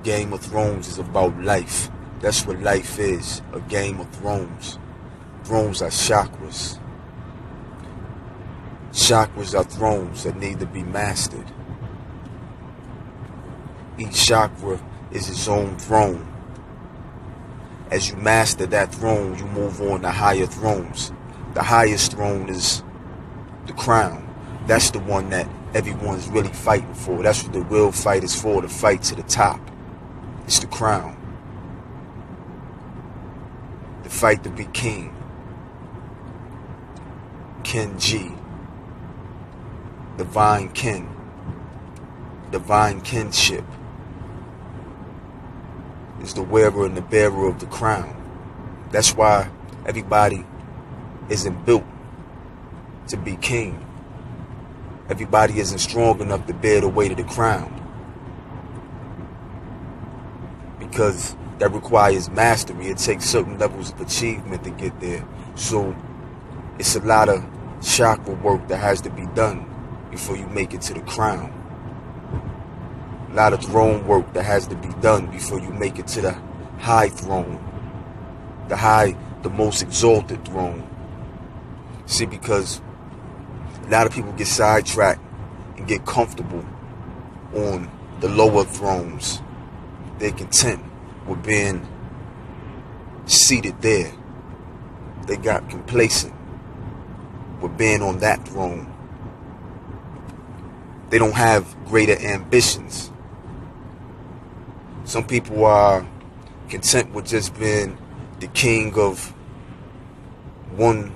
Game of Thrones is about life. That's what life is, a Game of Thrones. Thrones are chakras. Chakras are thrones that need to be mastered. Each chakra is its own throne. As you master that throne, you move on to higher thrones. The highest throne is the crown. That's the one that everyone's really fighting for. That's what the real fight is for, the fight to the top. It's the crown. The fight to be king. Kin G. Divine kin. Divine kinship. Is the wearer and the bearer of the crown. That's why everybody isn't built to be king. Everybody isn't strong enough to bear the weight of the crown. Because that requires mastery. It takes certain levels of achievement to get there. So it's a lot of chakra work that has to be done before you make it to the crown. A lot of throne work that has to be done before you make it to the high throne. The most exalted throne. See, because a lot of people get sidetracked and get comfortable on the lower thrones. They're content with being seated there. They got complacent with being on that throne. They don't have greater ambitions. Some people are content with just being the king of one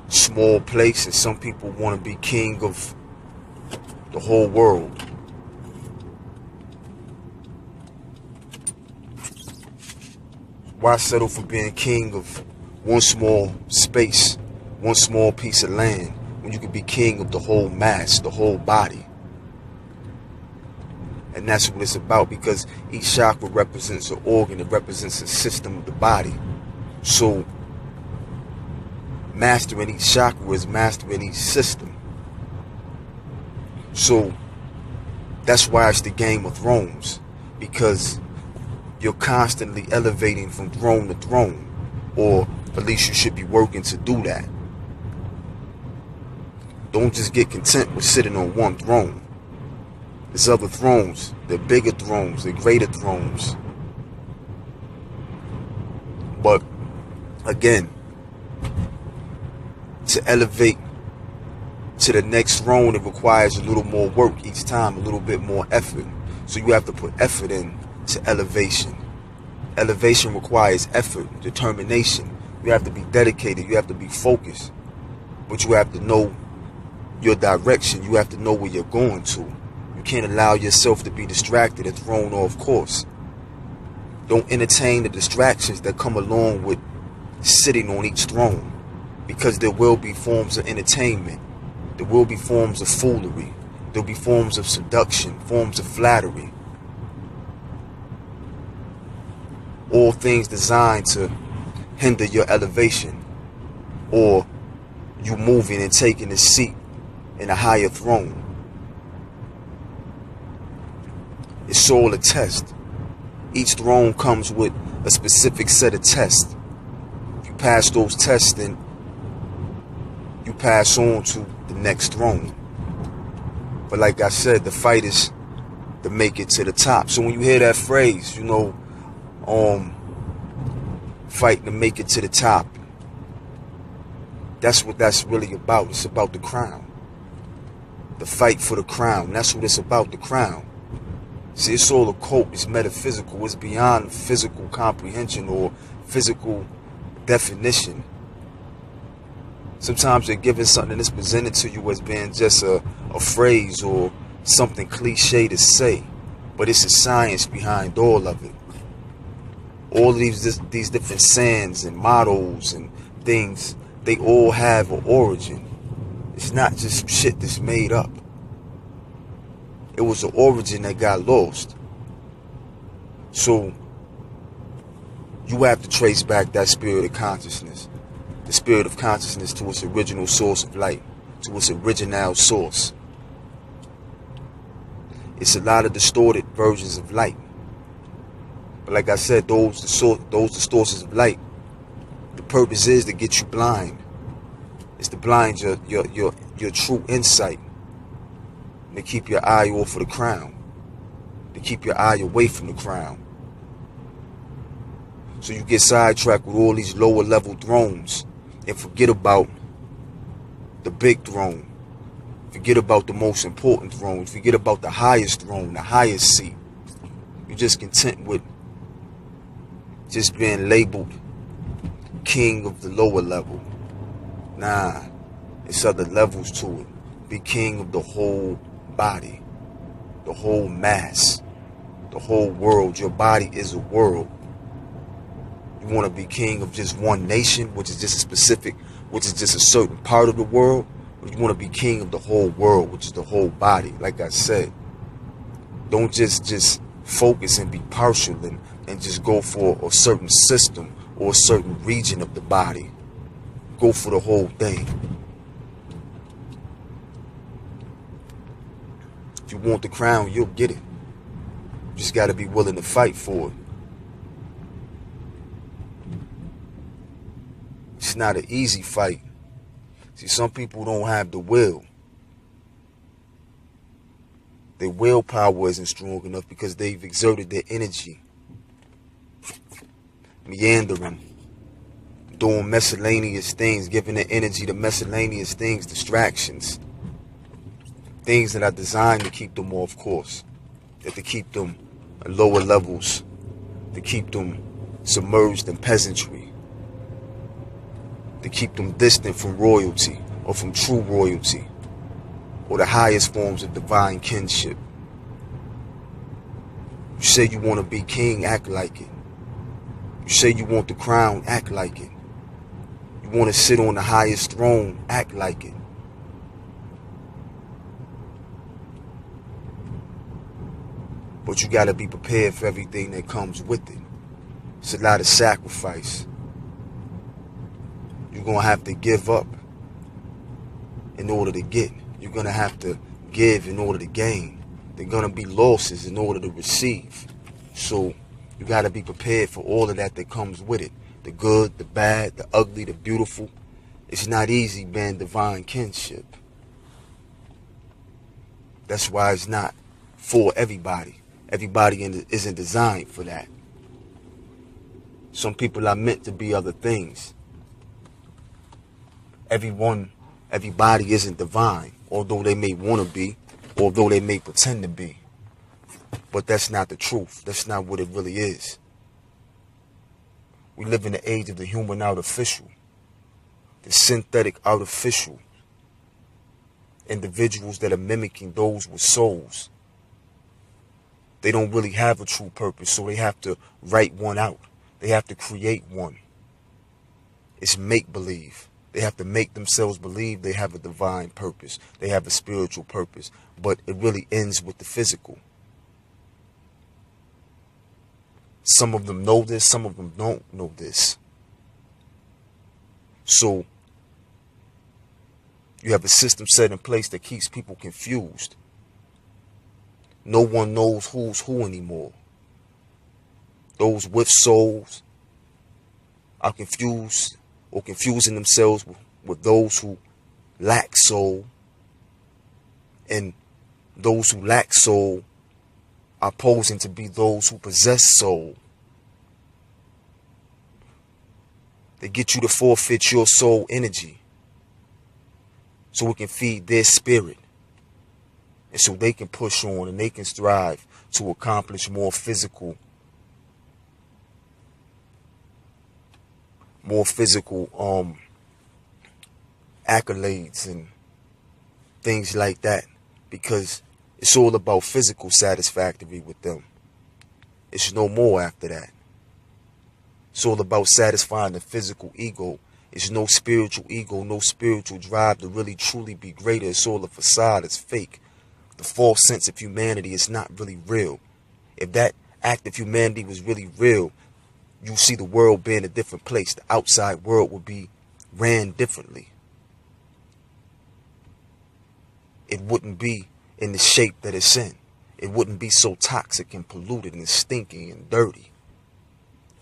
small place, and some people want to be king of the whole world. Why settle for being king of one small space, one small piece of land, when you can be king of the whole mass, the whole body? And that's what it's about, because each chakra represents an organ. It represents a system of the body. So mastering each chakra is mastering each system. So that's why it's the Game of Thrones, because you're constantly elevating from throne to throne, or at least you should be working to do that. Don't just get content with sitting on one throne. There's other thrones, they're bigger thrones, they're greater thrones. But again, to elevate to the next throne, it requires a little more work each time, a little bit more effort. So you have to put effort in to elevation. Elevation requires effort, determination. You have to be dedicated, you have to be focused. But you have to know your direction, you have to know where you're going to. You can't allow yourself to be distracted and thrown off course. Don't entertain the distractions that come along with sitting on each throne, because there will be forms of entertainment. There will be forms of foolery. There will be forms of seduction, forms of flattery. All things designed to hinder your elevation, or you moving and taking a seat in a higher throne. It's all a test. Each throne comes with a specific set of tests. If you pass those tests, then you pass on to the next throne. But like I said, the fight is to make it to the top. So when you hear that phrase, fight to make it to the top, that's what that's really about. It's about the crown. The fight for the crown. That's what it's about, the crown. See, it's all occult, it's metaphysical, it's beyond physical comprehension or physical definition. Sometimes they're given something that's presented to you as being just a phrase or something cliche to say, but it's a science behind all of it. All of these different sayings and mottos and things, they all have an origin. It's not just some shit that's made up. It was the origin that got lost. So you have to trace back that spirit of consciousness. The spirit of consciousness to its original source of light. To its original source. It's a lot of distorted versions of light. But like I said, those the sources of light. The purpose is to get you blind. It's to blind your true insight. And to keep your eye off of the crown. To keep your eye away from the crown. So you get sidetracked with all these lower level thrones and forget about the big throne. Forget about the most important throne. Forget about the highest throne, the highest seat. You're just content with just being labeled king of the lower level. Nah, it's other levels to it. Be king of the whole body, the whole mass, the whole world. Your body is a world. You want to be king of just one nation, which is just a certain part of the world, or you want to be king of the whole world, which is the whole body. Like I said, don't just focus and be partial and just go for a certain system or a certain region of the body. Go for the whole thing. If you want the crown, you'll get it. You just got to be willing to fight for it. It's not an easy fight. See, some people don't have the will. Their willpower isn't strong enough because they've exerted their energy, meandering, doing miscellaneous things, giving their energy to miscellaneous things, distractions, things that are designed to keep them off course, that to keep them at lower levels, to keep them submerged in peasantry, to keep them distant from royalty or from true royalty or the highest forms of divine kinship. You say you want to be king, act like it. You say you want the crown, act like it. You want to sit on the highest throne, act like it. But you got to be prepared for everything that comes with it. It's a lot of sacrifice. You're going to have to give up in order to get. You're going to have to give in order to gain. There are going to be losses in order to receive. So you got to be prepared for all of that comes with it. The good, the bad, the ugly, the beautiful. It's not easy being divine kinship. That's why it's not for everybody. Everybody isn't designed for that. Some people are meant to be other things. Everybody isn't divine, although they may want to be, although they may pretend to be. But that's not the truth. That's not what it really is. We live in the age of the human artificial, the synthetic artificial, individuals that are mimicking those with souls. They don't really have a true purpose, so they have to write one out. They have to create one. It's make-believe. They have to make themselves believe they have a divine purpose. They have a spiritual purpose. But it really ends with the physical. Some of them know this, some of them don't know this. So you have a system set in place that keeps people confused. No one knows who's who anymore. Those with souls are confused or confusing themselves with those who lack soul. And those who lack soul are posing to be those who possess soul. They get you to forfeit your soul energy so it can feed their spirit. And so they can push on and they can strive to accomplish more physical accolades and things like that, because it's all about physical satisfactory with them. It's no more after that. It's all about satisfying the physical ego. It's no spiritual ego, no spiritual drive to really truly be greater. It's all a facade. It's fake. The false sense of humanity is not really real. If that act of humanity was really real, you see the world being a different place. The outside world would be ran differently. It wouldn't be in the shape that it's in. It wouldn't be so toxic and polluted and stinky and dirty.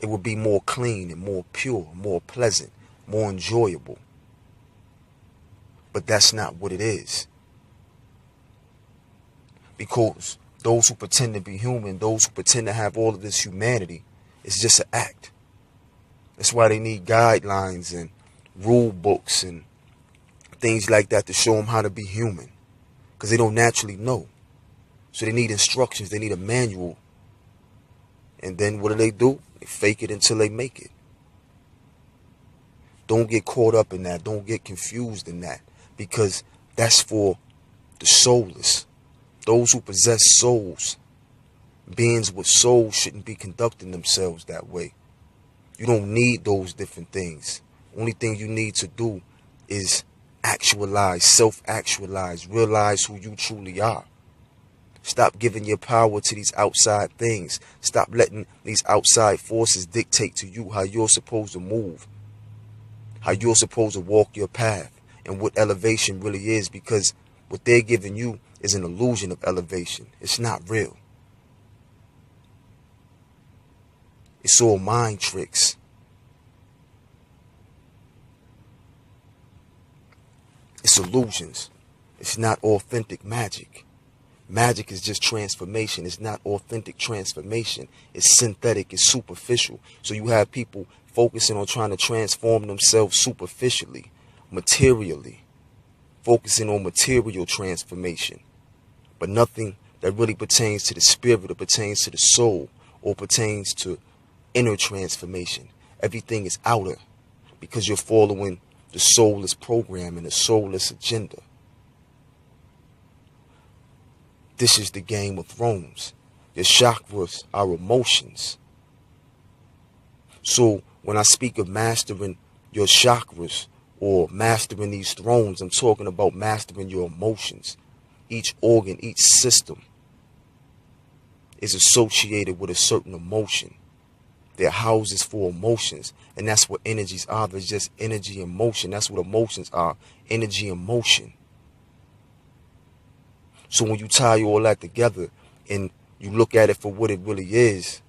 it would be more clean and more pure, more pleasant, more enjoyable. But that's not what it is. Because those who pretend to be human, those who pretend to have all of this humanity, it's just an act. That's why they need guidelines and rule books and things like that to show them how to be human. Because they don't naturally know. So they need instructions. They need a manual. And then what do? They fake it until they make it. Don't get caught up in that. Don't get confused in that. Because that's for the soulless. Those who possess souls. Beings with souls shouldn't be conducting themselves that way. You don't need those different things. Only thing you need to do is actualize, self-actualize, realize who you truly are. Stop giving your power to these outside things. Stop letting these outside forces dictate to you how you're supposed to move, how you're supposed to walk your path, and what elevation really is, because what they're giving you is an illusion of elevation. It's not real. It's all mind tricks. It's illusions. It's not authentic magic. Magic is just transformation. It's not authentic transformation. It's synthetic. It's superficial. So you have people focusing on trying to transform themselves superficially, materially, focusing on material transformation, but nothing that really pertains to the spirit or pertains to the soul or pertains to inner transformation. Everything is outer because you're following the soulless program and the soulless agenda. This is the Game of Thrones. Your chakras are emotions. So when I speak of mastering your chakras or mastering these thrones, I'm talking about mastering your emotions. Each organ, each system is associated with a certain emotion. They're houses for emotions. And that's what energies are. They're just energy and motion. That's what emotions are. Energy and motion. So when you tie all that together and you look at it for what it really is,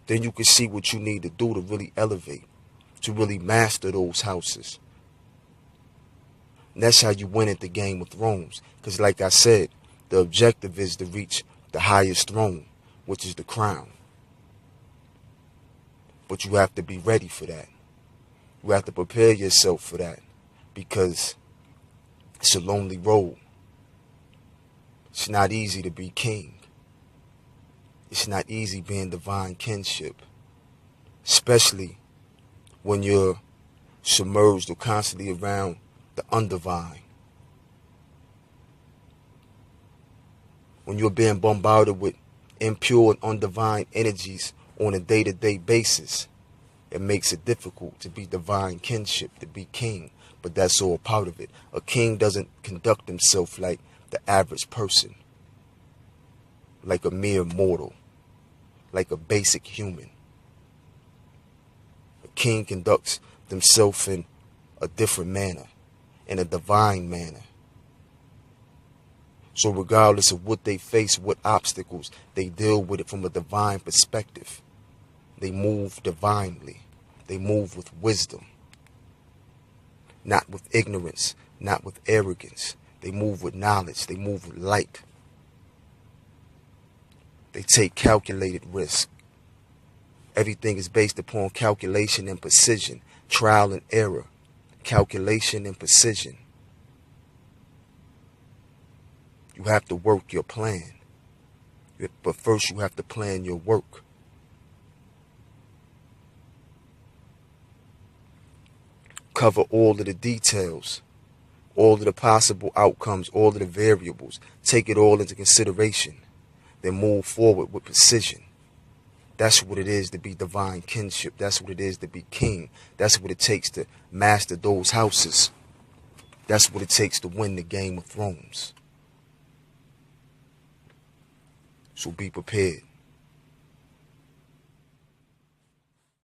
then you can see what you need to do to really elevate, to really master those houses. And that's how you win at the Game of Thrones. Because like I said, the objective is to reach the highest throne, which is the crown. But you have to be ready for that. You have to prepare yourself for that, because it's a lonely road. It's not easy to be king. It's not easy being divine kinship, especially when you're submerged or constantly around the undivine. When you're being bombarded with impure and undivine energies on a day-to-day basis, it makes it difficult to be divine kinship, to be king. But that's all part of it. A king doesn't conduct himself like the average person, like a mere mortal, like a basic human. A king conducts themselves in a different manner, in a divine manner. So regardless of what they face, what obstacles, they deal with it from a divine perspective. They move divinely. They move with wisdom. Not with ignorance, not with arrogance. They move with knowledge. They move with light. They take calculated risk. Everything is based upon calculation and precision, trial and error, calculation and precision. You have to work your plan. But first you have to plan your work. Cover all of the details, all of the possible outcomes, all of the variables. Take it all into consideration. Then move forward with precision. That's what it is to be divine kinship. That's what it is to be king. That's what it takes to master those houses. That's what it takes to win the Game of Thrones. So be prepared.